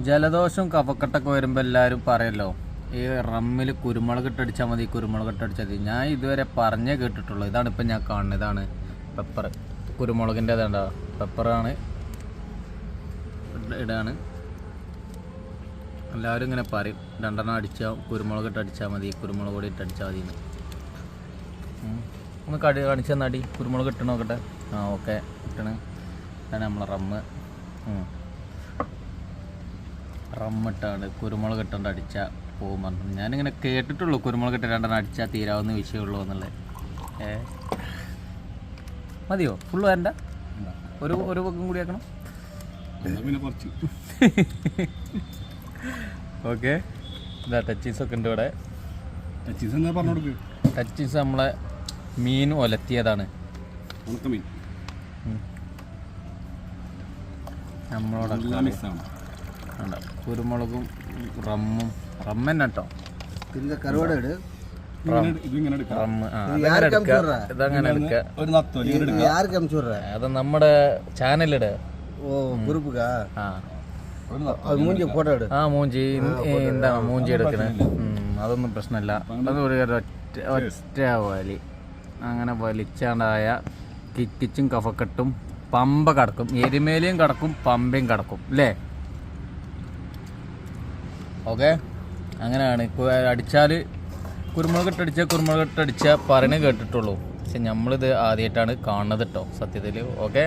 ജലദോഷം കഫക്കെട്ടൊക്കെ വരുമ്പോൾ എല്ലാവരും പറയല്ലോ ഈ റമ്മിൽ കുരുമുളക് ഇട്ടടിച്ചാൽ മതി, കുരുമുളക് ഇട്ടടിച്ചാൽ മതി. ഞാൻ ഇതുവരെ പറഞ്ഞേ കേട്ടിട്ടുള്ളൂ. ഇതാണ് ഇപ്പം ഞാൻ കാണുന്നത്. ഇതാണ് പെപ്പർ, കുരുമുളകിൻ്റെ അതാണ്ടോ പെപ്പറാണ് ഇടാണ്. എല്ലാവരും ഇങ്ങനെ പറയും 2 അടിച്ചാൽ കുരുമുളക് ഇട്ടടിച്ചാൽ മതി, കുരുമുളക് പൊടി ഇട്ടടിച്ചാൽ മതി എന്ന്. ഒന്ന് കാണിച്ചു തന്നാടി, കുരുമുളക് ഇട്ട് നോക്കട്ടെ. ആ ഓക്കെ ഇട്ടണ്. ഇതാണ് നമ്മളെ റമ്മിട്ടാണ് കുരുമുളക് ഇട്ടുകൊണ്ട് അടിച്ചാൽ പോകും പറഞ്ഞു. ഞാനിങ്ങനെ കേട്ടിട്ടുള്ളൂ കുരുമുളക് ഇട്ട് 2 അടിച്ചാൽ തീരാവുന്ന വിഷയമുള്ളൂ എന്നുള്ളത്. മതിയോ? ഫുള്ള് വേണ്ട, ഒരു പക്കം കൂടി ആക്കണം. ഓക്കെ, ഇതാ ടച്ചീസൊക്കെ ഉണ്ട് ഇവിടെ. ടച്ചീസ് നമ്മളെ മീൻ ഒലത്തിയതാണ്. നമ്മളോട് കുരുമുളകും റമ്മും റമ്മന്നെ കേട്ടോ. അത് നമ്മുടെ ചാനലിട്. ആ മൂഞ്ചി എന്താണ് മൂഞ്ചി എടുക്കണത്, അതൊന്നും പ്രശ്നമില്ല. അത് ഒറ്റ വലി അങ്ങനെ വലിച്ചാണ്ടായ കിറ്റിച്ചും കഫക്കെട്ടും പമ്പ കടക്കും, എരുമേലയും കടക്കും, പമ്പയും കടക്കും അല്ലേ? ഓക്കെ, അങ്ങനെയാണ്. അടിച്ചാൽ കുരുമുളക് ഇട്ടടിച്ചാൽ പറയണേ കേട്ടിട്ടുള്ളൂ. പക്ഷെ നമ്മളിത് ആദ്യമായിട്ടാണ് കാണുന്നത് കേട്ടോ സത്യത്തിൽ. ഓക്കെ.